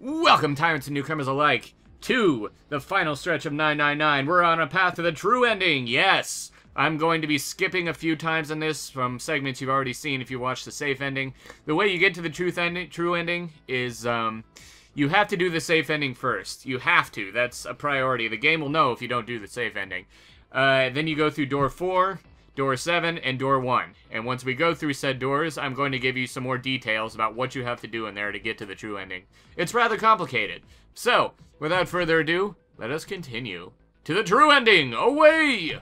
Welcome, tyrants and newcomers alike, to the final stretch of 999. We're on a path to the true ending, yes! I'm going to be skipping a few times in this from segments you've already seen if you watched the safe ending. The way you get to the true ending is, you have to do the safe ending first. You have to. That's a priority. The game will know if you don't do the safe ending. Then you go through door 4, door 7, and door 1. And once we go through said doors, I'm going to give you some more details about what you have to do in there to get to the true ending. It's rather complicated. So, without further ado, let us continue to the true ending. Away!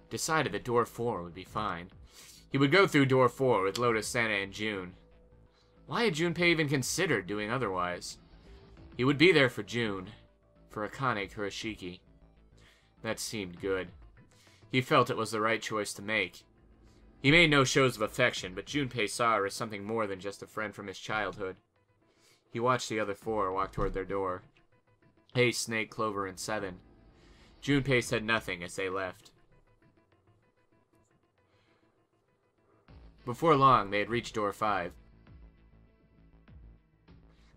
Decided that door 4 would be fine. He would go through door 4 with Lotus, Santa, and June. Why had Junpei even considered doing otherwise? He would be there for June, for Akane Kurashiki. That seemed good. He felt it was the right choice to make. He made no shows of affection, but Junpei saw her as something more than just a friend from his childhood. He watched the other 4 walk toward their door. Ace, Snake, Clover, and 7. Junpei said nothing as they left. Before long, they had reached door 5.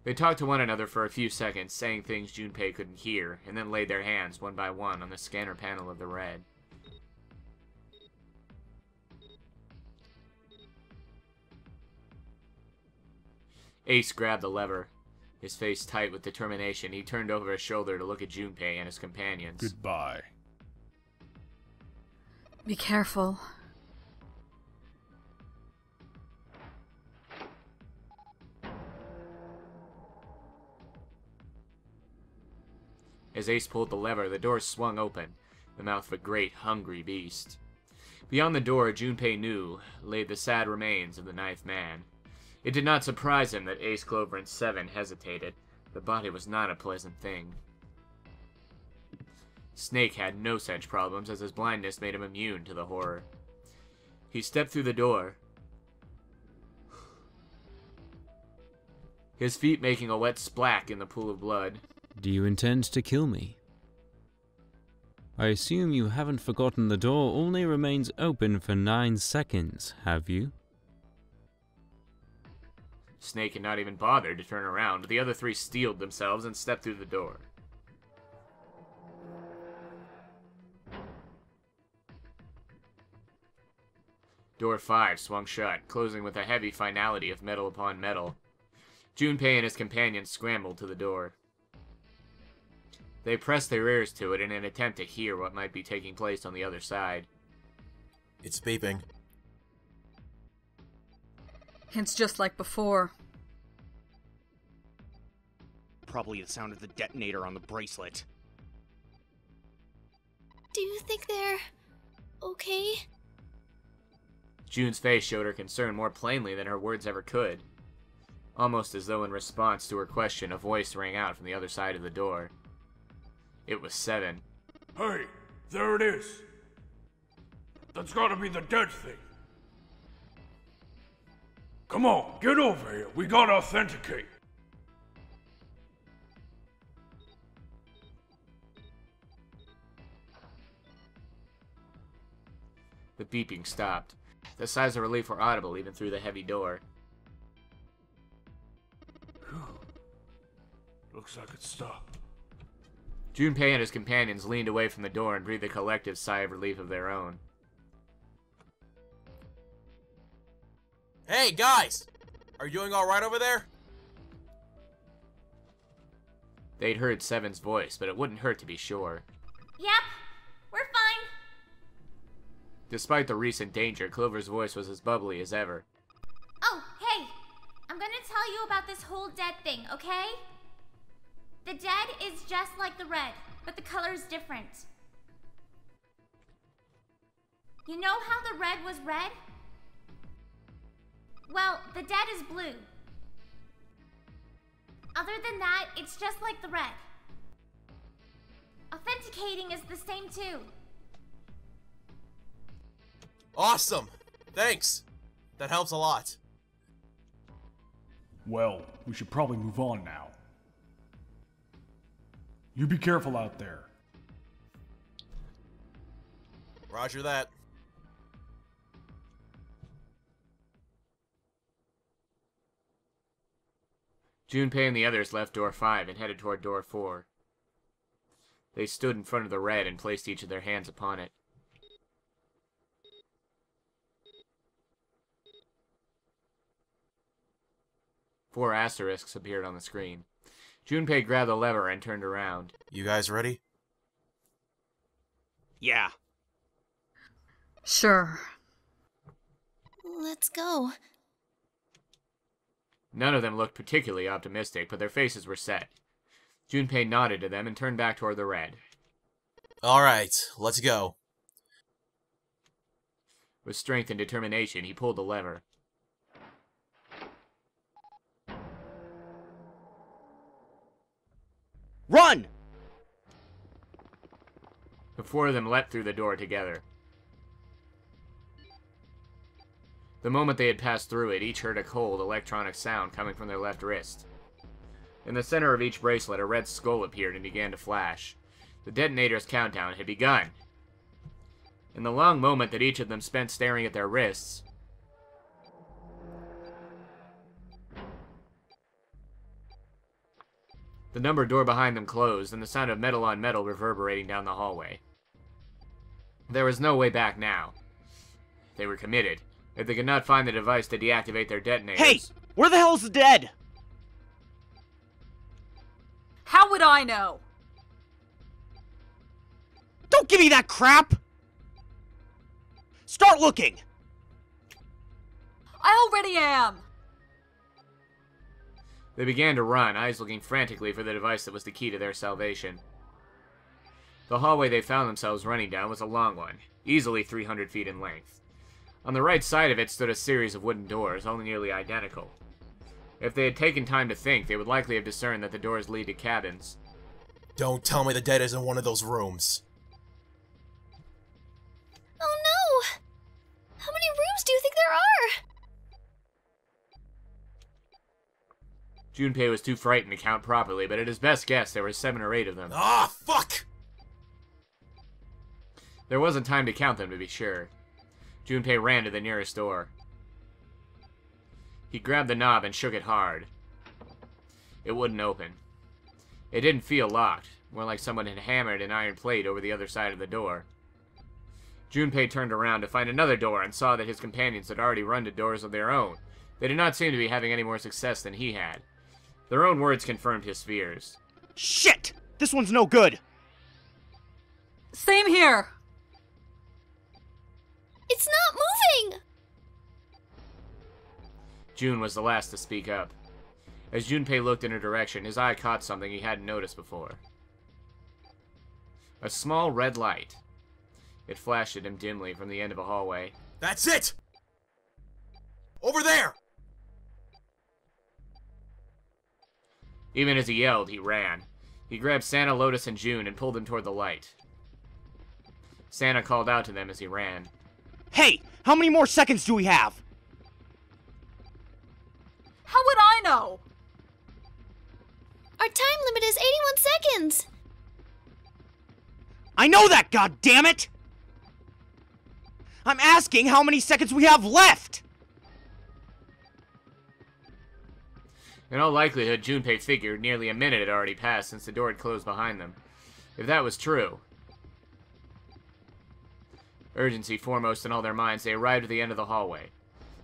They talked to one another for a few seconds, saying things Junpei couldn't hear, and then laid their hands one by one on the scanner panel of the red. Ace grabbed the lever. His face tight with determination, he turned over his shoulder to look at Junpei and his companions. Goodbye. Be careful. As Ace pulled the lever, the door swung open, the mouth of a great, hungry beast. Beyond the door, Junpei knew, lay the sad remains of the 9th man. It did not surprise him that Ace, Clover, and 7 hesitated. The body was not a pleasant thing. Snake had no such problems, as his blindness made him immune to the horror. He stepped through the door, his feet making a wet splack in the pool of blood. Do you intend to kill me? I assume you haven't forgotten the door only remains open for 9 seconds, have you? Snake had not even bothered to turn around. The other 3 steeled themselves and stepped through the door. Door 5 swung shut, closing with a heavy finality of metal upon metal. Junpei and his companions scrambled to the door. They pressed their ears to it in an attempt to hear what might be taking place on the other side. It's beeping. It's just like before. Probably the sound of the detonator on the bracelet. Do you think they're okay? June's face showed her concern more plainly than her words ever could. Almost as though in response to her question, a voice rang out from the other side of the door. It was 7. Hey, there it is. That's gotta be the dead thing. Come on, get over here. We gotta authenticate. The beeping stopped. The sighs of relief were audible even through the heavy door. Whew. Looks like it stopped. Junpei and his companions leaned away from the door and breathed a collective sigh of relief of their own. Hey, guys! Are you doing alright over there? They'd heard 7's voice, but it wouldn't hurt to be sure. Yep, we're fine. Despite the recent danger, Clover's voice was as bubbly as ever. Oh, hey, I'm gonna tell you about this whole dead thing, okay? The dead is just like the red, but the color's different. You know how the red was red? Well, the dead is blue. Other than that, it's just like the red. Authenticating is the same too. Awesome! Thanks! That helps a lot. Well, we should probably move on now. You be careful out there. Roger that. Junpei and the others left door 5 and headed toward door 4. They stood in front of the red and placed each of their hands upon it. Four asterisks appeared on the screen. Junpei grabbed the lever and turned around. You guys ready? Yeah. Sure. Let's go. None of them looked particularly optimistic, but their faces were set. Junpei nodded to them and turned back toward the red. Alright, let's go. With strength and determination, he pulled the lever. Run! The four of them leapt through the door together. The moment they had passed through it, each heard a cold, electronic sound coming from their left wrist. In the center of each bracelet, a red skull appeared and began to flash. The detonator's countdown had begun. In the long moment that each of them spent staring at their wrists, the numbered door behind them closed, and the sound of metal on metal reverberating down the hallway. There was no way back now. They were committed. If they could not find the device to deactivate their detonators... Hey! Where the hell's the dead? How would I know? Don't give me that crap! Start looking! I already am! They began to run, eyes looking frantically for the device that was the key to their salvation. The hallway they found themselves running down was a long one, easily 300 feet in length. On the right side of it stood a series of wooden doors, all nearly identical. If they had taken time to think, they would likely have discerned that the doors lead to cabins. Don't tell me the dead is in one of those rooms. Oh no! How many rooms do you think there are? Junpei was too frightened to count properly, but at his best guess, there were 7 or 8 of them. Ah, fuck! There wasn't time to count them, to be sure. Junpei ran to the nearest door. He grabbed the knob and shook it hard. It wouldn't open. It didn't feel locked, more like someone had hammered an iron plate over the other side of the door. Junpei turned around to find another door and saw that his companions had already run to doors of their own. They did not seem to be having any more success than he had. Their own words confirmed his fears. Shit! This one's no good! Same here! It's not moving! Jun was the last to speak up. As Junpei looked in her direction, his eye caught something he hadn't noticed before. A small red light. It flashed at him dimly from the end of a hallway. That's it! Over there! Even as he yelled, he ran. He grabbed Santa, Lotus, and Jun and pulled them toward the light. Santa called out to them as he ran. Hey! How many more seconds do we have? How would I know? Our time limit is 81 seconds! I know that, goddammit! I'm asking how many seconds we have left! In all likelihood, Junpei figured nearly a minute had already passed since the door had closed behind them. If that was true... Urgency foremost in all their minds, they arrived at the end of the hallway.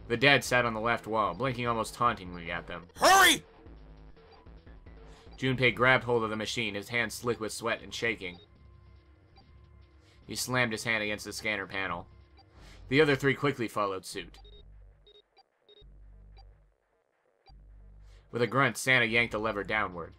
The dead sat on the left wall, blinking almost tauntingly at them. Hurry! Junpei grabbed hold of the machine, his hands slick with sweat and shaking. He slammed his hand against the scanner panel. The other 3 quickly followed suit. With a grunt, Santa yanked the lever downward.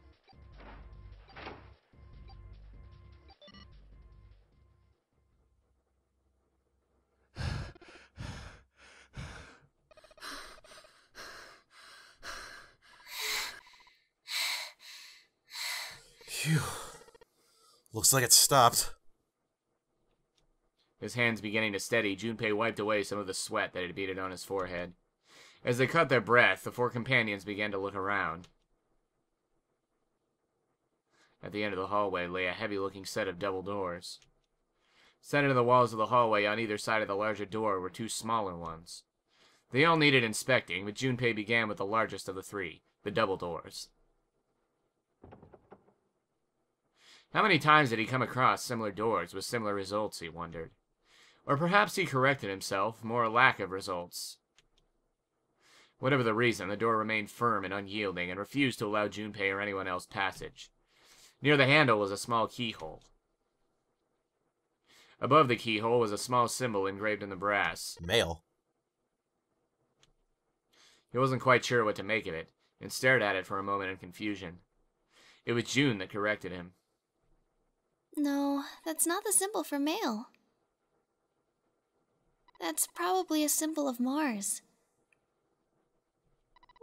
Phew. Looks like it stopped. His hands beginning to steady, Junpei wiped away some of the sweat that had beaded on his forehead. As they caught their breath, the 4 companions began to look around. At the end of the hallway lay a heavy-looking set of double doors. Set into the walls of the hallway on either side of the larger door were 2 smaller ones. They all needed inspecting, but Junpei began with the largest of the 3, the double doors. How many times did he come across similar doors with similar results, he wondered. Or perhaps he corrected himself, more lack of results. Whatever the reason, the door remained firm and unyielding and refused to allow Junpei or anyone else passage. Near the handle was a small keyhole. Above the keyhole was a small symbol engraved in the brass. Male. He wasn't quite sure what to make of it, and stared at it for a moment in confusion. It was June that corrected him. No, that's not the symbol for male. That's probably a symbol of Mars.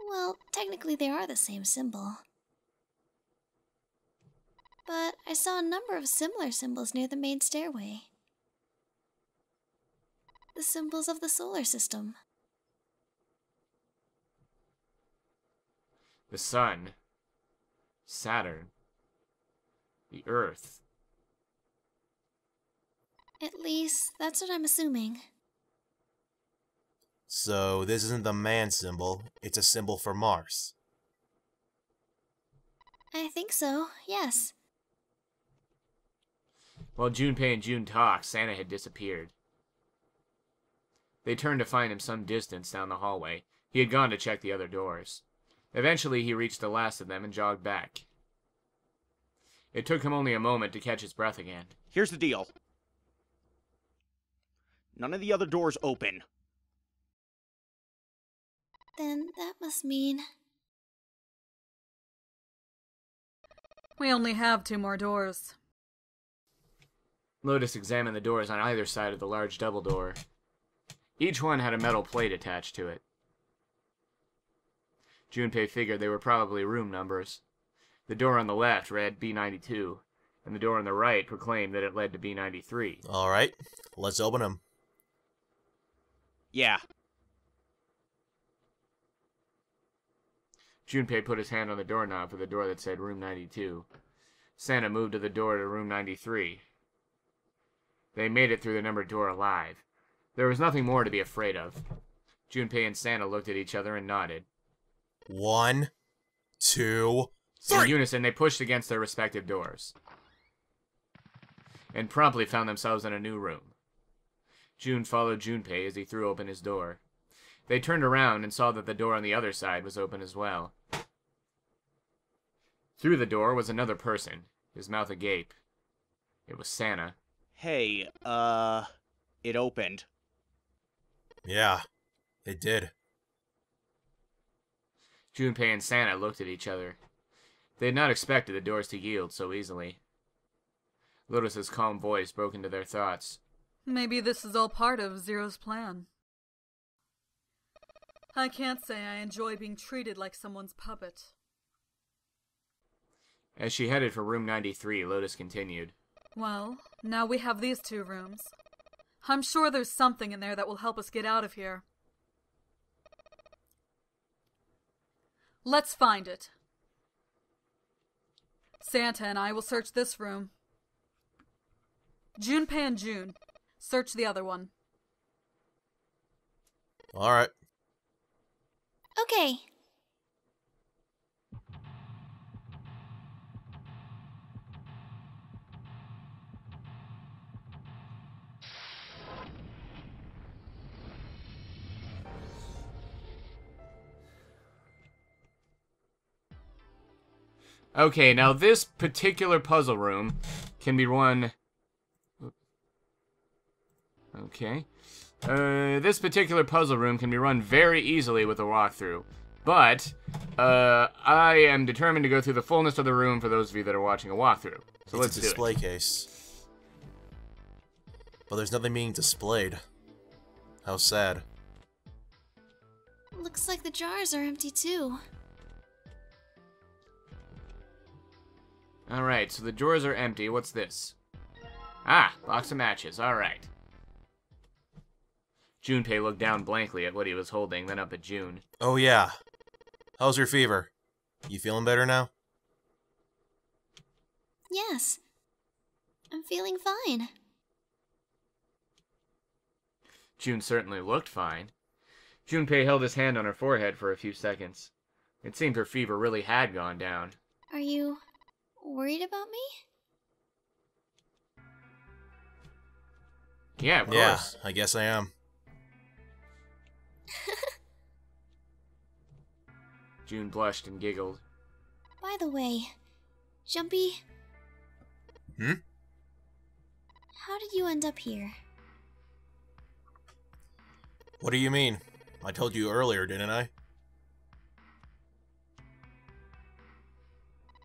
Well, technically they are the same symbol. But I saw a number of similar symbols near the main stairway. The symbols of the solar system. The sun, Saturn, the Earth. At least, that's what I'm assuming. So this isn't the man symbol, it's a symbol for Mars. I think so, yes. While Junpei and June talked, Santa had disappeared. They turned to find him some distance down the hallway. He had gone to check the other doors. Eventually, he reached the last of them and jogged back. It took him only a moment to catch his breath again. Here's the deal. None of the other doors open. Then that must mean... We only have 2 more doors. Lotus examined the doors on either side of the large double door. Each one had a metal plate attached to it. Junpei figured they were probably room numbers. The door on the left read B92, and the door on the right proclaimed that it led to B93. Alright, let's open them. Yeah. Junpei put his hand on the doorknob for the door that said Room 92. Santa moved to the door to Room 93. They made it through the numbered door alive. There was nothing more to be afraid of. Junpei and Santa looked at each other and nodded. 1, 2, 3! In unison, they pushed against their respective doors. And promptly found themselves in a new room. June followed Junpei as he threw open his door. They turned around and saw that the door on the other side was open as well. Through the door was another person, his mouth agape. It was Santa. Hey, it opened. Yeah, it did. Junpei and Santa looked at each other. They had not expected the doors to yield so easily. Lotus's calm voice broke into their thoughts. Maybe this is all part of Zero's plan. I can't say I enjoy being treated like someone's puppet. As she headed for room 93, Lotus continued. Well, now we have these 2 rooms. I'm sure there's something in there that will help us get out of here. Let's find it. Santa and I will search this room. Junpei and June, search the other one. Alright. Okay. Okay, now this particular puzzle room can be run... Okay. This particular puzzle room can be run very easily with a walkthrough. But, I am determined to go through the fullness of the room for those of you that are watching a walkthrough. So let's It's a do it. display case. But there's nothing being displayed. How sad. Looks like the jars are empty too. Alright, so the drawers are empty. What's this? Ah, box of matches. Alright. Junpei looked down blankly at what he was holding, then up at June. Oh yeah. How's your fever? You feeling better now? Yes. I'm feeling fine. June certainly looked fine. Junpei held his hand on her forehead for a few seconds. It seemed her fever really had gone down. Are you worried about me? Yeah, of Yeah, course. I guess I am. June blushed and giggled. By the way, Junpei, Hmm? how did you end up here? What do you mean? I told you earlier, didn't I?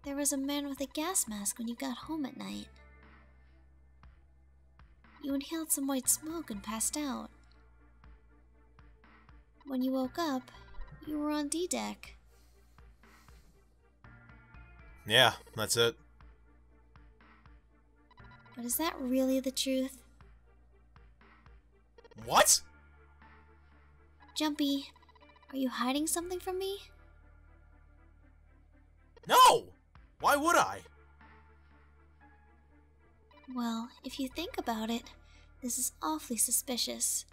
There was a man with a gas mask when you got home at night. You inhaled some white smoke and passed out. When you woke up, you were on D-Deck. Yeah, that's it. But is that really the truth? What? Junpei, are you hiding something from me? No! Why would I? Well, if you think about it, this is awfully suspicious.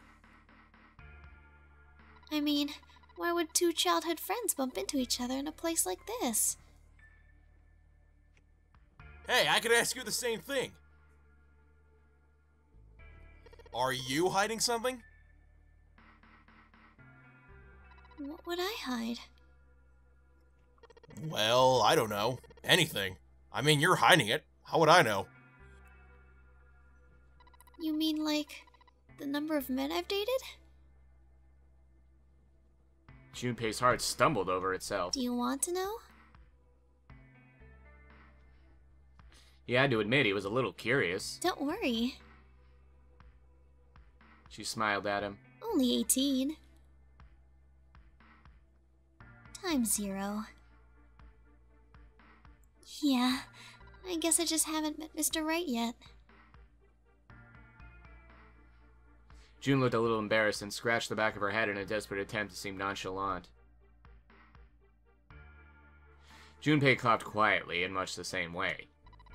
I mean, why would two childhood friends bump into each other in a place like this? Hey, I could ask you the same thing. Are you hiding something? What would I hide? Well, I don't know. Anything. I mean, you're hiding it. How would I know? You mean like the number of men I've dated? Junpei's heart stumbled over itself. Do you want to know? He had to admit he was a little curious. Don't worry. She smiled at him. Only 18. Times 0. Yeah, I guess I just haven't met Mr. Right yet. June looked a little embarrassed and scratched the back of her head in a desperate attempt to seem nonchalant. Junpei coughed quietly in much the same way.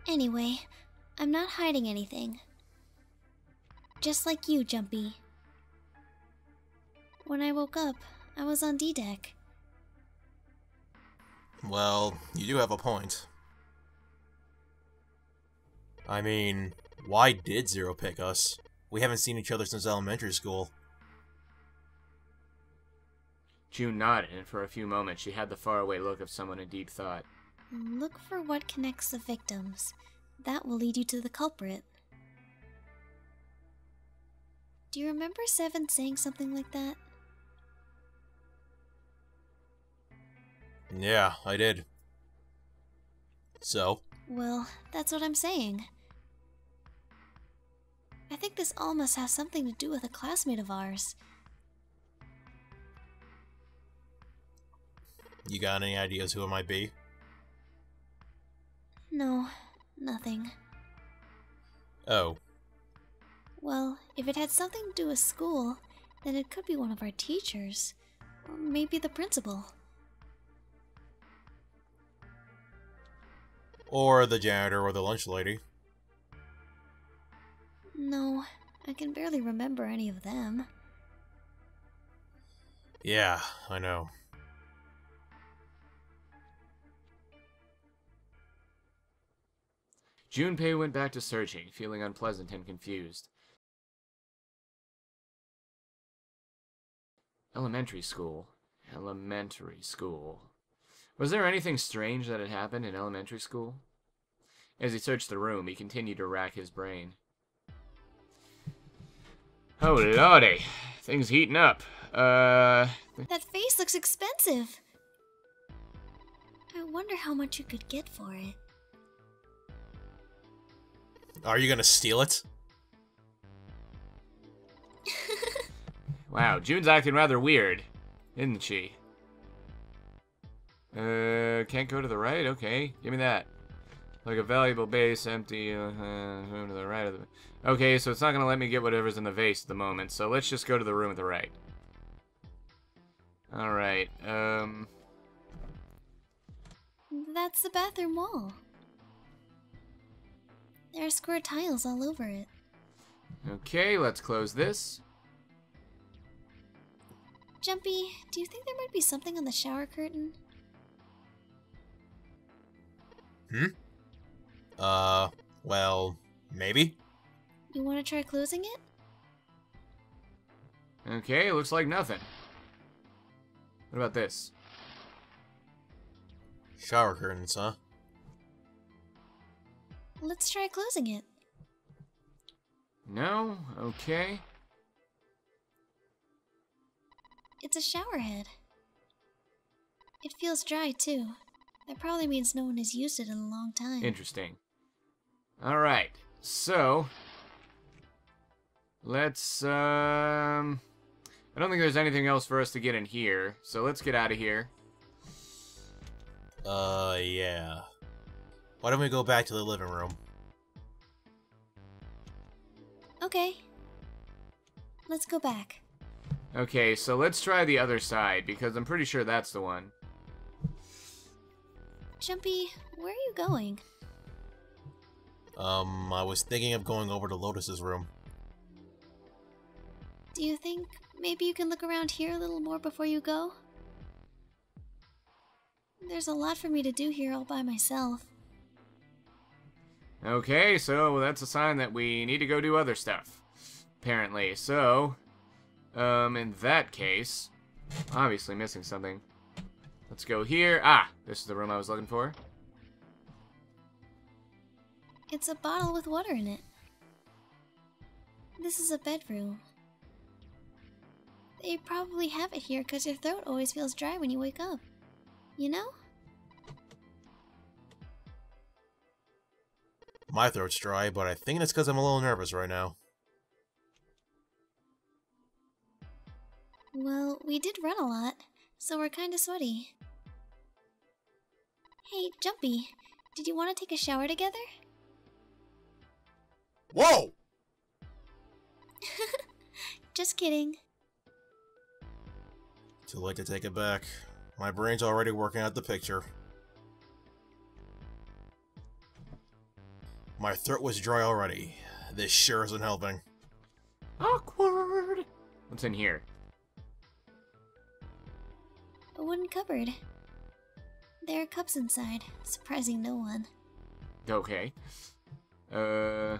Anyway, I'm not hiding anything. Just like you, Junpei. When I woke up, I was on D-Deck. Well, you do have a point. I mean, why did Zero pick us? We haven't seen each other since elementary school. June nodded, and for a few moments she had the faraway look of someone in deep thought. Look for what connects the victims. That will lead you to the culprit. Do you remember Seven saying something like that? Yeah, I did. So? Well, that's what I'm saying. I think this all must have something to do with a classmate of ours. You got any ideas who it might be? No, nothing. Oh. Well, if it had something to do with school, then it could be one of our teachers. Or maybe the principal. Or the janitor or the lunch lady. No, I can barely remember any of them. Yeah, I know. Junpei went back to searching, feeling unpleasant and confused. Elementary school. Elementary school. Was there anything strange that had happened in elementary school? As he searched the room, he continued to rack his brain. Oh, lordy. Things heating up. That face looks expensive. I wonder how much you could get for it. Are you gonna steal it? Wow, June's acting rather weird, isn't she? Can't go to the right? Okay, give me that. Like a valuable base, empty, room to the right of the... Okay, so it's not gonna let me get whatever's in the vase at the moment, so let's just go to the room at the right. Alright, That's the bathroom wall. There are square tiles all over it. okay, let's close this. Junpei, do you think there might be something on the shower curtain? Well, maybe? You want to try closing it? Okay, looks like nothing. What about this? Shower curtains, huh? Let's try closing it. No? Okay. It's a shower head. It feels dry, too. That probably means no one has used it in a long time. Interesting. Alright, so... Let's, I don't think there's anything else for us to get in here, so let's get out of here. Yeah. Why don't we go back to the living room? Okay. Let's go back. Okay, so let's try the other side, because I'm pretty sure that's the one. Junpei, where are you going? I was thinking of going over to Lotus's room. Do you think maybe you can look around here a little more before you go? There's a lot for me to do here all by myself. Okay, so that's a sign that we need to go do other stuff, apparently. So, in that case, obviously missing something. Let's go here. Ah, this is the room I was looking for. It's a bottle with water in it. This is a bedroom. They probably have it here because your throat always feels dry when you wake up. You know? My throat's dry, but I think that's because I'm a little nervous right now. Well, we did run a lot, so we're kinda sweaty. Hey, Junpei, did you want to take a shower together? Whoa! Just kidding. Too late to take it back. My brain's already working out the picture. My throat was dry already. This sure isn't helping. Awkward! What's in here? A wooden cupboard. There are cups inside, surprising no one. Okay. There's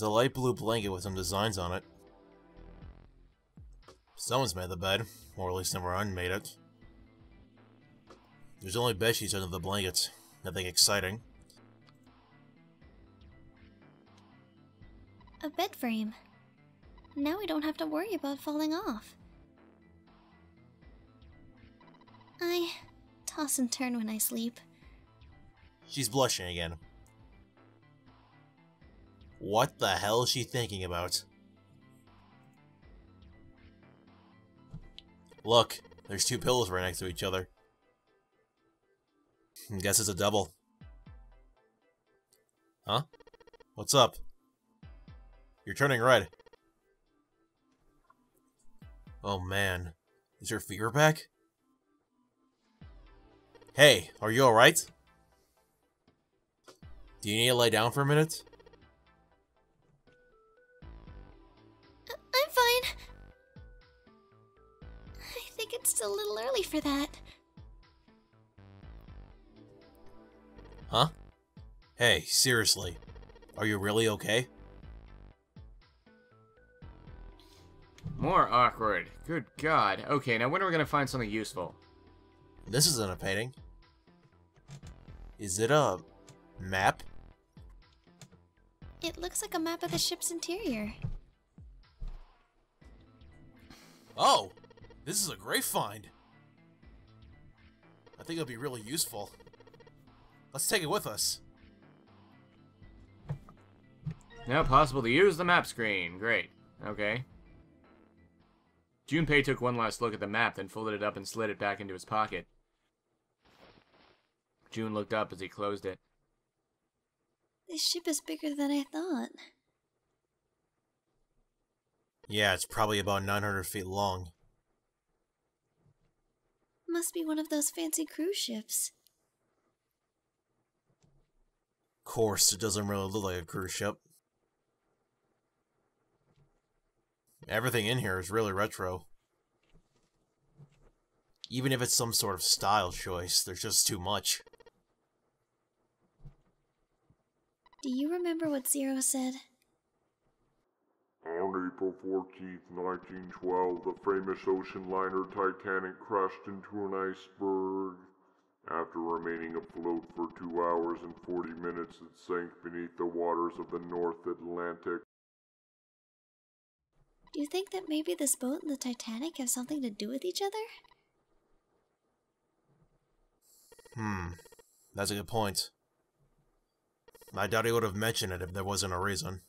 a light blue blanket with some designs on it. Someone's made the bed, or at least number one made it. There's only bedsheets under the blankets. Nothing exciting. A bed frame. Now we don't have to worry about falling off. I toss and turn when I sleep. She's blushing again. What the hell is she thinking about? Look, there's two pillows right next to each other. Guess it's a double. Huh? What's up? You're turning red. Oh man, is your fever back? Hey, are you alright? Do you need to lay down for a minute? I'm fine. I think it's still a little early for that. Huh? Hey, seriously. Are you really okay? More awkward. Good God. Okay, now when are we gonna find something useful? This isn't a painting. Is it a map? It looks like a map of the ship's interior. Oh! This is a great find! I think it'll be really useful. Let's take it with us. Now possible to use the map screen. Great. Okay. Junpei took one last look at the map, then folded it up and slid it back into his pocket. June looked up as he closed it. This ship is bigger than I thought. Yeah, it's probably about 900 feet long. Must be one of those fancy cruise ships. Of course, it doesn't really look like a cruise ship. Everything in here is really retro. Even if it's some sort of style choice, there's just too much. Do you remember what Zero said? On April 14th, 1912, the famous ocean liner Titanic crashed into an iceberg. After remaining afloat for 2 hours and 40 minutes, it sank beneath the waters of the North Atlantic. Do you think that maybe this boat and the Titanic have something to do with each other? That's a good point. I doubt he would have mentioned it if there wasn't a reason.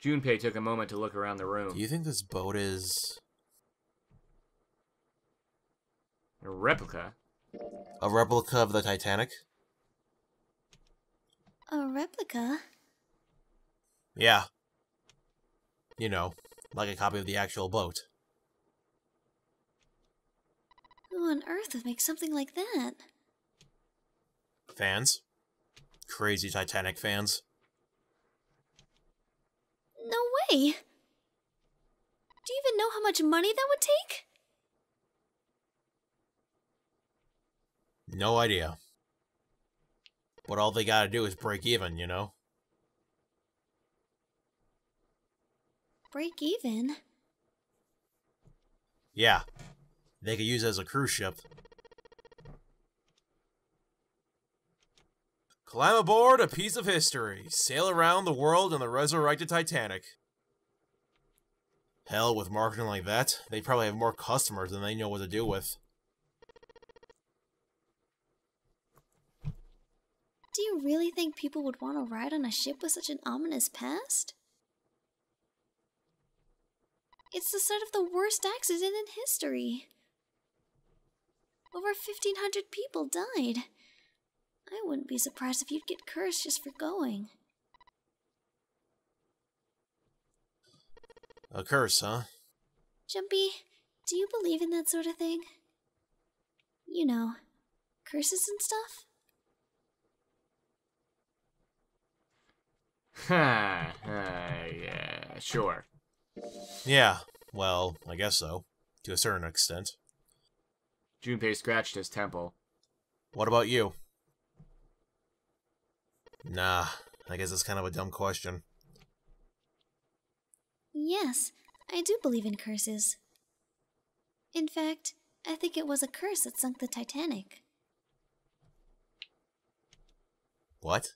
Junpei took a moment to look around the room. Do you think this boat is... A replica? a replica of the Titanic? A replica? Yeah. You know, like a copy of the actual boat. Who on earth would make something like that? Fans? Crazy Titanic fans. No way! Do you even know how much money that would take? No idea. But all they gotta do is break even, you know? Break even? Yeah. They could use it as a cruise ship. Climb aboard a piece of history. Sail around the world in the resurrected Titanic. Hell, with marketing like that, they probably have more customers than they know what to do with. Do you really think people would want to ride on a ship with such an ominous past? It's the site of the worst accident in history. Over 1,500 people died. I wouldn't be surprised if you'd get cursed just for going. A curse, huh? Junpei, do you believe in that sort of thing? You know, curses and stuff? Yeah, sure. Yeah, well, I guess so. To a certain extent. Junpei scratched his temple. What about you? Nah, I guess it's kind of a dumb question. Yes, I do believe in curses. In fact, I think it was a curse that sunk the Titanic. What?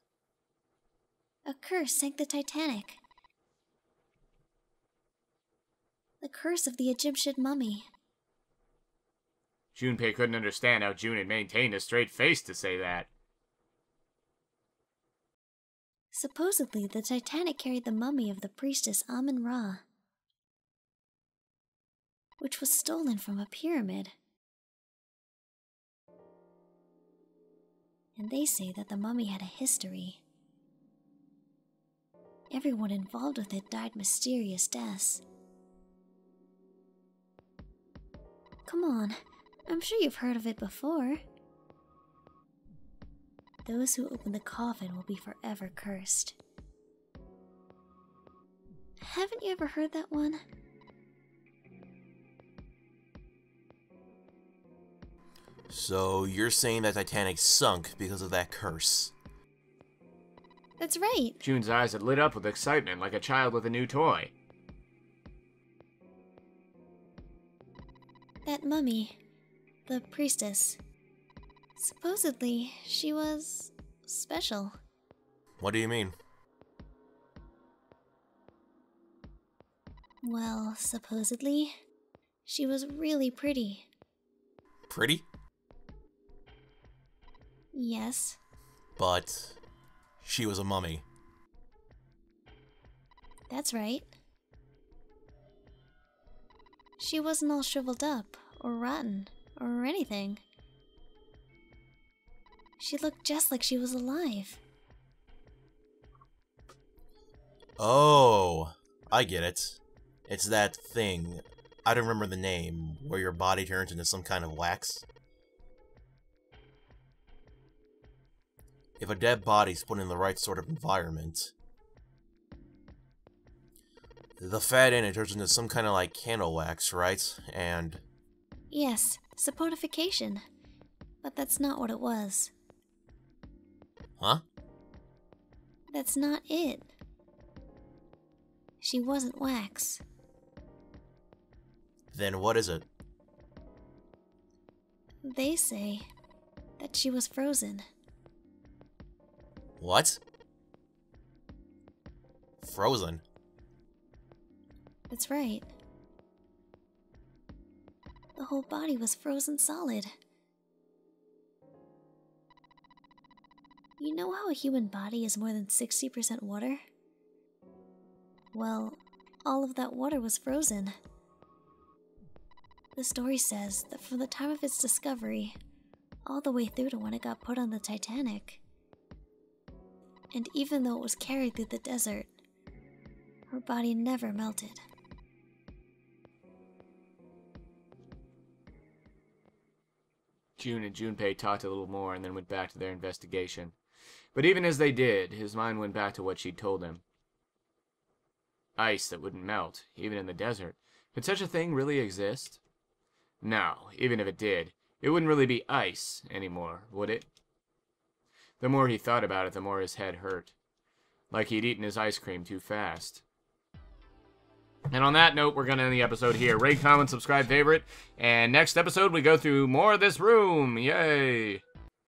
A curse sank the Titanic. The curse of the Egyptian mummy. Junpei couldn't understand how June had maintained a straight face to say that. Supposedly, the Titanic carried the mummy of the priestess Amun-Ra, which was stolen from a pyramid. And they say that the mummy had a history. Everyone involved with it died mysterious deaths. Come on, I'm sure you've heard of it before. Those who open the coffin will be forever cursed. Haven't you ever heard that one? So, you're saying that Titanic sunk because of that curse? That's right. June's eyes had lit up with excitement like a child with a new toy. That mummy, the priestess, supposedly she was special. What do you mean? Well, supposedly she was really pretty. Pretty? Yes. But she was a mummy. That's right. She wasn't all shriveled up, or rotten, or anything. She looked just like she was alive. Oh, I get it. It's that thing, I don't remember the name, where your body turns into some kind of wax. If a dead body's put in the right sort of environment, the fat in it turns into some kind of like candle wax, right? And... Yes, saponification. But that's not what it was. Huh? That's not it. She wasn't wax. Then what is it? They say that she was frozen. What? Frozen? That's right. The whole body was frozen solid. You know how a human body is more than 60% water? Well, all of that water was frozen. The story says that from the time of its discovery, all the way through to when it got put on the Titanic. And even though it was carried through the desert, her body never melted. June and Junpei talked a little more and then went back to their investigation. But even as they did, his mind went back to what she'd told him. Ice that wouldn't melt, even in the desert. Could such a thing really exist? No, even if it did, it wouldn't really be ice anymore, would it? The more he thought about it, the more his head hurt. Like he'd eaten his ice cream too fast. And on that note, we're going to end the episode here. Rate, comment, subscribe, favorite. And next episode, we go through more of this room. Yay!